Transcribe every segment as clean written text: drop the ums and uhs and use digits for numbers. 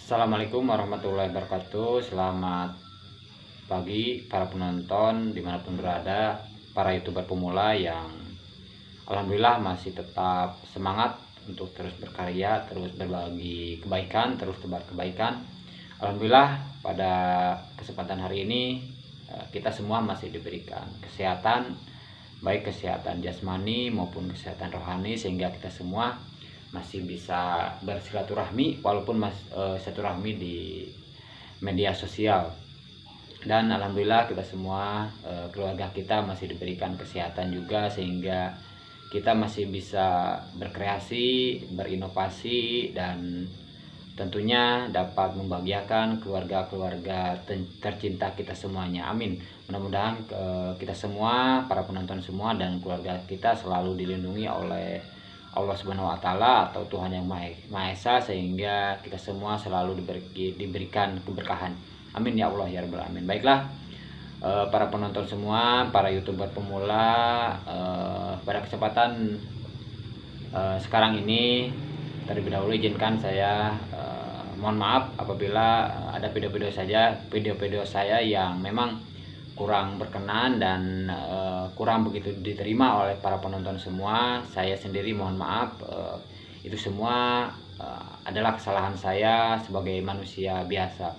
Assalamualaikum warahmatullahi wabarakatuh. Selamat pagi para penonton dimanapun berada, para youtuber pemula yang alhamdulillah masih tetap semangat untuk terus berkarya, terus berbagi kebaikan, terus tebar kebaikan. Alhamdulillah pada kesempatan hari ini kita semua masih diberikan kesehatan, baik kesehatan jasmani maupun kesehatan rohani, sehingga kita semua masih bisa bersilaturahmi walaupun silaturahmi di media sosial. Dan alhamdulillah kita semua keluarga kita masih diberikan kesehatan juga, sehingga kita masih bisa berkreasi, berinovasi, dan tentunya dapat membahagiakan keluarga-keluarga tercinta kita semuanya. Amin. Mudah-mudahan kita semua, para penonton semua dan keluarga kita selalu dilindungi oleh Allah Subhanahu wa Ta'ala atau Tuhan yang Maha Esa, sehingga kita semua selalu diberikan keberkahan. Amin ya Allah ya Rabbal Alamin. Baiklah, para penonton semua, para youtuber pemula, pada kesempatan sekarang ini terlebih dahulu izinkan saya mohon maaf apabila ada video-video saya yang memang kurang berkenan dan kurang begitu diterima oleh para penonton semua. Saya sendiri mohon maaf, itu semua adalah kesalahan saya sebagai manusia biasa.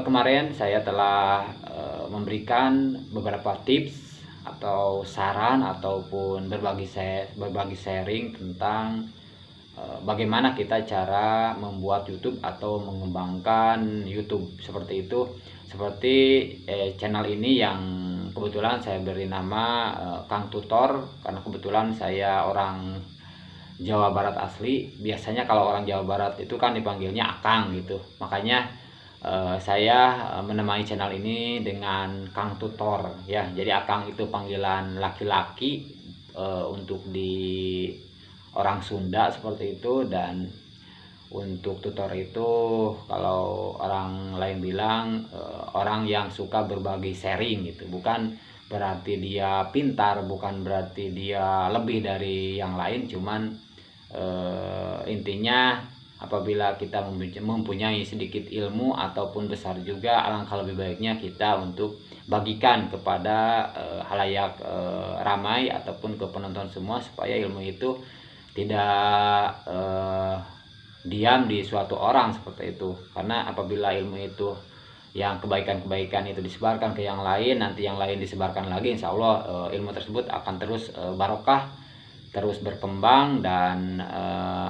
Kemarin saya telah memberikan beberapa tips atau saran ataupun berbagi sharing tentang bagaimana kita cara membuat YouTube atau mengembangkan YouTube seperti itu. Seperti channel ini yang kebetulan saya beri nama Kang Tutor, karena kebetulan saya orang Jawa Barat asli. Biasanya kalau orang Jawa Barat itu kan dipanggilnya Akang gitu, makanya saya menamai channel ini dengan Kang Tutor ya. Jadi Akang itu panggilan laki-laki untuk di orang Sunda seperti itu, dan untuk tutor itu kalau orang lain bilang orang yang suka berbagi sharing gitu. Bukan berarti dia pintar, bukan berarti dia lebih dari yang lain, cuman intinya apabila kita mempunyai sedikit ilmu ataupun besar juga, alangkah lebih baiknya kita untuk bagikan kepada halayak ramai ataupun ke penonton semua, supaya ilmu itu tidak diam di suatu orang seperti itu. Karena apabila ilmu itu yang kebaikan-kebaikan itu disebarkan ke yang lain, nanti yang lain disebarkan lagi, insya Allah ilmu tersebut akan terus barokah, terus berkembang, dan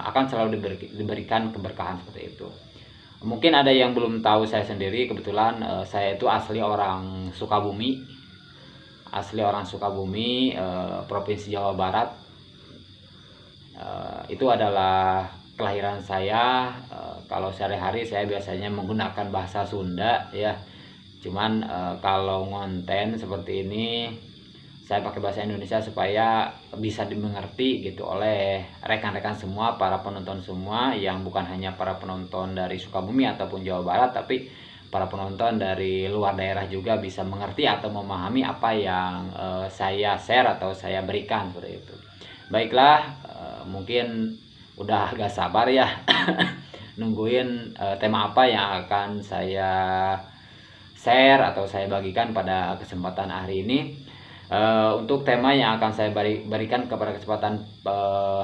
akan selalu diberikan keberkahan seperti itu. Mungkin ada yang belum tahu saya sendiri, kebetulan saya itu asli orang Sukabumi, Provinsi Jawa Barat. Itu adalah kelahiran saya. Kalau sehari-hari saya biasanya menggunakan bahasa Sunda ya, cuman kalau ngonten seperti ini saya pakai bahasa Indonesia supaya bisa dimengerti gitu oleh rekan-rekan semua, para penonton semua, yang bukan hanya para penonton dari Sukabumi ataupun Jawa Barat, tapi para penonton dari luar daerah juga bisa mengerti atau memahami apa yang saya share atau saya berikan seperti itu. Baiklah, mungkin udah gak sabar ya nungguin tema apa yang akan saya share atau saya bagikan pada kesempatan hari ini. Untuk tema yang akan saya berikan kepada kesempatan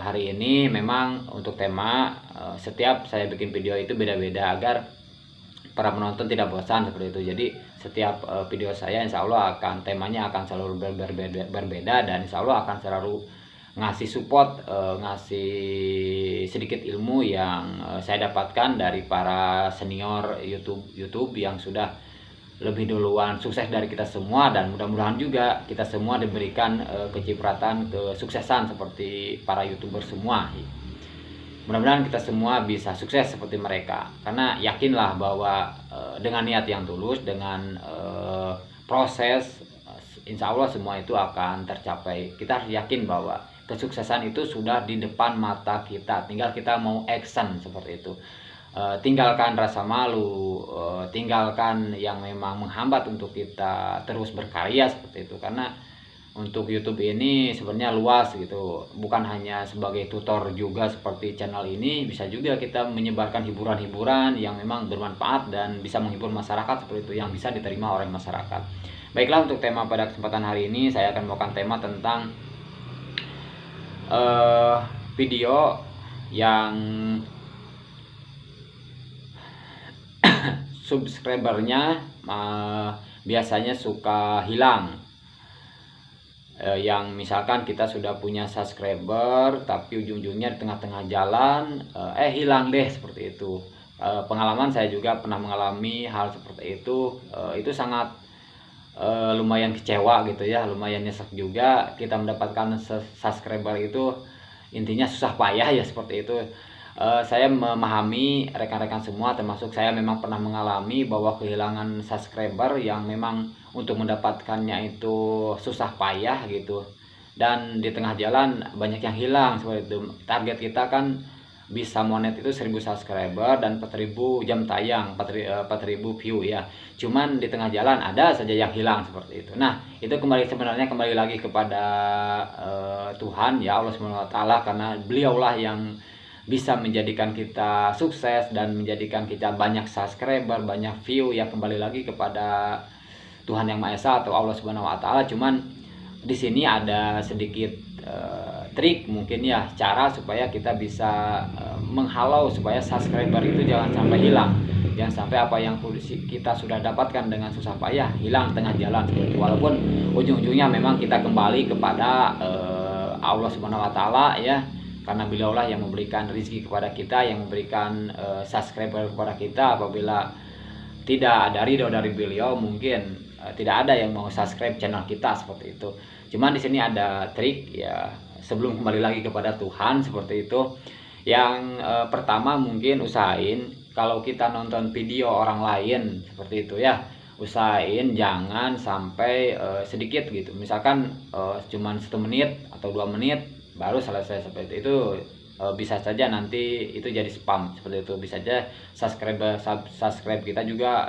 hari ini, memang untuk tema setiap saya bikin video itu beda-beda agar para penonton tidak bosan seperti itu. Jadi setiap video saya insya Allah temanya akan selalu berbeda, dan insya Allah akan selalu ngasih support, ngasih sedikit ilmu yang saya dapatkan dari para senior YouTube yang sudah lebih duluan sukses dari kita semua, dan mudah-mudahan juga kita semua diberikan kecipratan kesuksesan seperti para YouTuber semua. Mudah-mudahan kita semua bisa sukses seperti mereka, karena yakinlah bahwa dengan niat yang tulus, dengan proses, insya Allah semua itu akan tercapai. Kita harus yakin bahwa kesuksesan itu sudah di depan mata kita, tinggal kita mau action seperti itu. Tinggalkan rasa malu, tinggalkan yang memang menghambat untuk kita terus berkarya seperti itu. Karena untuk YouTube ini sebenarnya luas gitu, bukan hanya sebagai tutor juga seperti channel ini, bisa juga kita menyebarkan hiburan-hiburan yang memang bermanfaat dan bisa menghibur masyarakat seperti itu, yang bisa diterima oleh masyarakat. Baiklah, untuk tema pada kesempatan hari ini saya akan membawakan tema tentang video yang subscribernya biasanya suka hilang. Yang misalkan kita sudah punya subscriber tapi ujung-ujungnya di tengah-tengah jalan hilang deh, seperti itu. Pengalaman saya juga pernah mengalami hal seperti itu. Itu sangat lumayan kecewa gitu ya, lumayan nyesek juga. Kita mendapatkan subscriber itu intinya susah payah ya, seperti itu. Saya memahami rekan-rekan semua, termasuk saya memang pernah mengalami bahwa kehilangan subscriber yang memang untuk mendapatkannya itu susah payah gitu, dan di tengah jalan banyak yang hilang seperti itu. Target kita kan bisa monet itu 1000 subscriber dan 4000 jam tayang, 4000 view ya. Cuman di tengah jalan ada saja yang hilang seperti itu. Nah, itu sebenarnya kembali lagi kepada Tuhan ya, Allah SWT, karena beliaulah yang bisa menjadikan kita sukses dan menjadikan kita banyak subscriber, banyak view ya. Kembali lagi kepada Tuhan Yang Maha Esa atau Allah Subhanahu wa Ta'ala. Cuman di sini ada sedikit trik mungkin ya, cara supaya kita bisa menghalau supaya subscriber itu jangan sampai hilang. Jangan sampai apa yang kita sudah dapatkan dengan susah payah hilang tengah jalan. Walaupun ujung-ujungnya memang kita kembali kepada Allah Subhanahu wa Ta'ala ya, karena beliaulah yang memberikan rezeki kepada kita, yang memberikan subscriber kepada kita. Apabila tidak ada ridho dari beliau, mungkin tidak ada yang mau subscribe channel kita seperti itu. Cuman di sini ada trik ya, sebelum kembali lagi kepada Tuhan seperti itu. Yang pertama, mungkin usahain kalau kita nonton video orang lain seperti itu ya, usahain jangan sampai sedikit gitu. Misalkan cuman 1 menit atau 2 menit baru selesai seperti itu. Bisa saja nanti itu jadi spam seperti itu. Bisa saja subscribe kita juga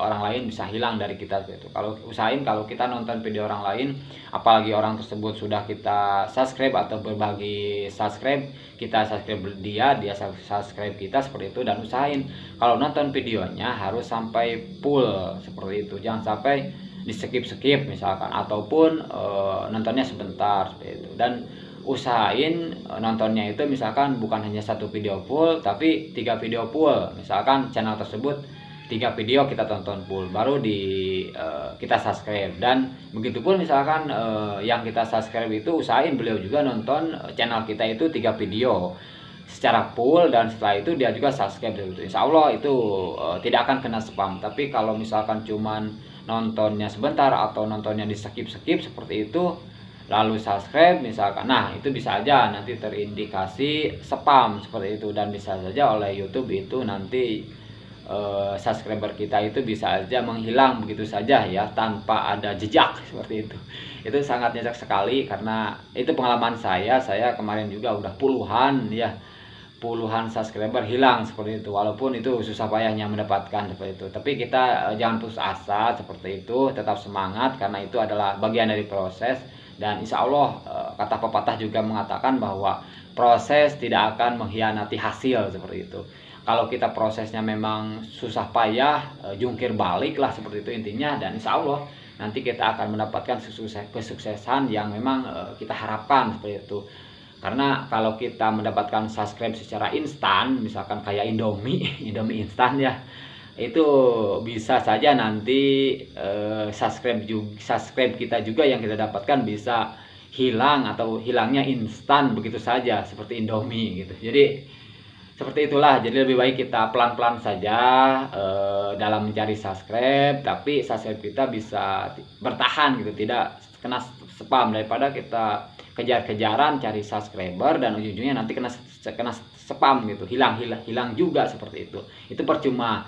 orang lain bisa hilang dari kita seperti itu. Kalau usahain kalau kita nonton video orang lain, apalagi orang tersebut sudah kita subscribe atau berbagi subscribe, kita subscribe dia subscribe kita seperti itu. Dan usahain kalau nonton videonya harus sampai full seperti itu, jangan sampai di skip misalkan, ataupun nontonnya sebentar seperti itu. Dan usahain nontonnya itu misalkan bukan hanya 1 video full, tapi 3 video full. Misalkan channel tersebut 3 video kita tonton full, baru kita subscribe. Dan begitupun misalkan yang kita subscribe itu usahain beliau juga nonton channel kita itu 3 video secara full, dan setelah itu dia juga subscribe gitu. Insya Allah itu tidak akan kena spam. Tapi kalau misalkan cuman nontonnya sebentar atau nontonnya di skip seperti itu lalu subscribe misalkan, nah itu bisa aja nanti terindikasi spam seperti itu. Dan bisa saja oleh YouTube itu nanti subscriber kita itu bisa aja menghilang begitu saja ya, tanpa ada jejak seperti itu. Itu sangat nyesek sekali, karena itu pengalaman saya kemarin juga udah puluhan subscriber hilang seperti itu. Walaupun itu susah payahnya mendapatkan seperti itu, tapi kita jangan putus asa seperti itu, tetap semangat karena itu adalah bagian dari proses. Dan insya Allah kata pepatah juga mengatakan bahwa proses tidak akan mengkhianati hasil seperti itu. Kalau kita prosesnya memang susah payah, jungkir balik lah seperti itu intinya. Dan insya Allah nanti kita akan mendapatkan kesuksesan yang memang kita harapkan seperti itu. Karena kalau kita mendapatkan subscribe secara instan, misalkan kayak Indomie instan ya, itu bisa saja nanti subscribe kita juga yang kita dapatkan bisa hilang, atau hilangnya instan begitu saja seperti Indomie gitu. Jadi seperti itulah. Jadi lebih baik kita pelan-pelan saja dalam mencari subscribe, tapi subscribe kita bisa bertahan gitu, tidak kena spam, daripada kita kejar-kejaran cari subscriber dan ujung-ujungnya nanti kena spam gitu, hilang juga seperti itu. Itu percuma.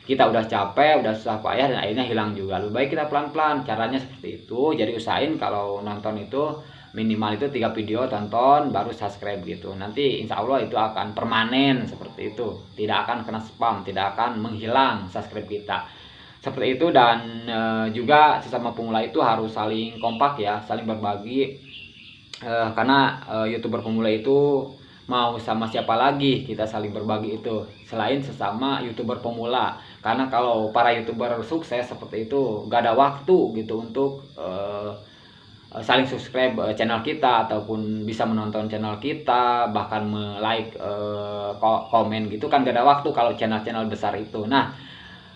Kita udah capek, udah susah payah, dan akhirnya hilang juga. Lebih baik kita pelan-pelan, caranya seperti itu. Jadi usahain kalau nonton itu minimal itu 3 video tonton baru subscribe gitu. Nanti insya Allah itu akan permanen seperti itu, tidak akan kena spam, tidak akan menghilang subscribe kita. seperti itu. Dan juga sesama pemula itu harus saling kompak ya, saling berbagi, karena YouTuber pemula itu mau sama siapa lagi kita saling berbagi itu selain sesama YouTuber pemula. Karena kalau para YouTuber sukses seperti itu gak ada waktu gitu untuk saling subscribe channel kita, ataupun bisa menonton channel kita, bahkan like, komen gitu kan, gak ada waktu kalau channel-channel besar itu. Nah,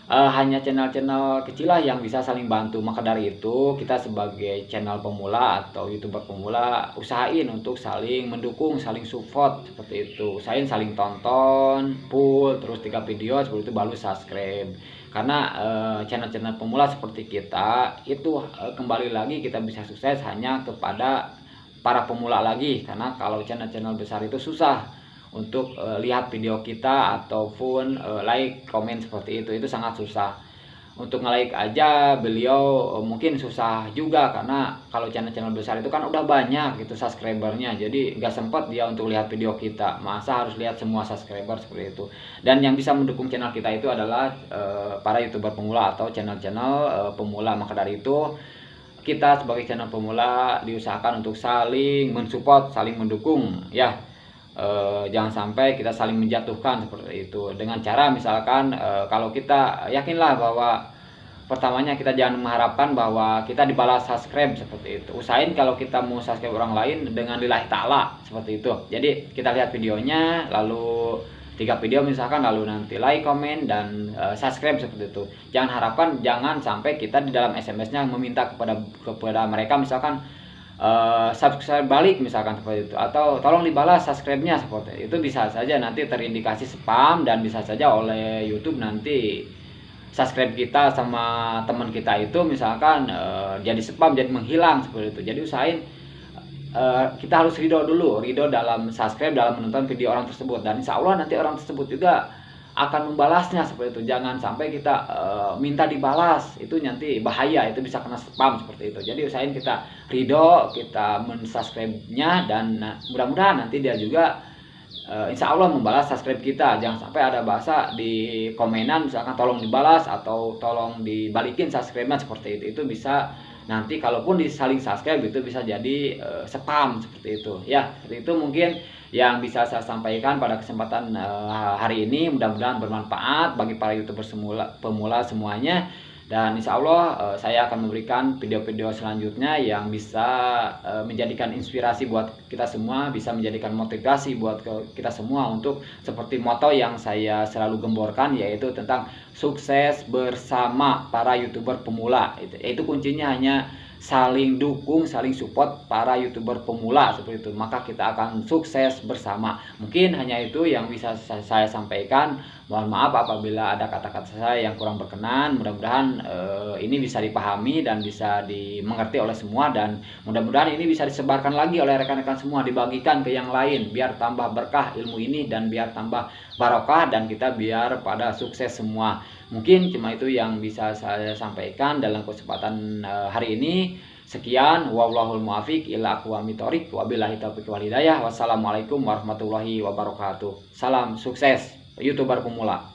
hanya channel-channel kecil lah yang bisa saling bantu. Maka dari itu kita sebagai channel pemula atau YouTuber pemula usahain untuk saling mendukung, saling support seperti itu. Usahain saling tonton full, terus 3 video seperti itu baru subscribe. Karena channel-channel pemula seperti kita itu kembali lagi kita bisa sukses hanya kepada para pemula lagi. Karena kalau channel-channel besar itu susah untuk lihat video kita ataupun like, komen seperti itu sangat susah. Untuk nge-like aja beliau mungkin susah juga, karena kalau channel-channel besar itu kan udah banyak gitu subscribernya, jadi nggak sempat dia untuk lihat video kita, masa harus lihat semua subscriber seperti itu. Dan yang bisa mendukung channel kita itu adalah para YouTuber pemula atau channel-channel pemula. Maka dari itu kita sebagai channel pemula diusahakan untuk saling mensupport, saling mendukung ya. Jangan sampai kita saling menjatuhkan seperti itu dengan cara misalkan kalau kita yakinlah bahwa pertamanya kita jangan mengharapkan bahwa kita dibalas subscribe seperti itu. Usahain kalau kita mau subscribe orang lain dengan lillahi ta'ala seperti itu. Jadi kita lihat videonya, lalu 3 video misalkan, lalu nanti like, komen, dan subscribe seperti itu. Jangan sampai kita di dalam SMS-nya meminta kepada mereka misalkan subscribe balik misalkan seperti itu, atau tolong dibalas subscribe-nya seperti itu. Bisa saja nanti terindikasi spam, dan bisa saja oleh YouTube nanti subscribe kita sama teman kita itu misalkan jadi spam, jadi menghilang seperti itu. Jadi usahain kita harus ridho dulu, ridho dalam subscribe, dalam menonton video orang tersebut, dan insya Allah nanti orang tersebut juga akan membalasnya seperti itu. Jangan sampai kita minta dibalas, itu nanti bahaya, itu bisa kena spam seperti itu. Jadi usahain kita ridho, kita mensubscribe-nya, dan mudah-mudahan nanti dia juga insya Allah membalas subscribe kita. Jangan sampai ada bahasa di komenan misalkan tolong dibalas atau tolong dibalikin subscribe-nya seperti itu. Itu bisa nanti kalaupun disaling subscribe itu bisa jadi spam seperti itu ya. Seperti itu mungkin yang bisa saya sampaikan pada kesempatan hari ini. Mudah-mudahan bermanfaat bagi para YouTuber pemula semuanya, dan insya Allah saya akan memberikan video-video selanjutnya yang bisa menjadikan inspirasi buat kita semua, bisa menjadikan motivasi buat kita semua untuk seperti moto yang saya selalu gemborkan, yaitu tentang sukses bersama para YouTuber pemula. Itu kuncinya hanya saling dukung, saling support para YouTuber pemula seperti itu, maka kita akan sukses bersama. Mungkin hanya itu yang bisa saya sampaikan. Mohon maaf apabila ada kata-kata saya yang kurang berkenan. Mudah-mudahan ini bisa dipahami dan bisa dimengerti oleh semua, dan mudah-mudahan ini bisa disebarkan lagi oleh rekan-rekan semua, dibagikan ke yang lain biar tambah berkah ilmu ini dan biar tambah barokah, dan kita biar pada sukses semua. Mungkin cuma itu yang bisa saya sampaikan dalam kesempatan hari ini. Sekian, wallahul muwaffiq ila aqwamit thoriq, wabillahi taufiq wal hidayah. Wassalamualaikum warahmatullahi wabarakatuh. Salam sukses YouTuber pemula.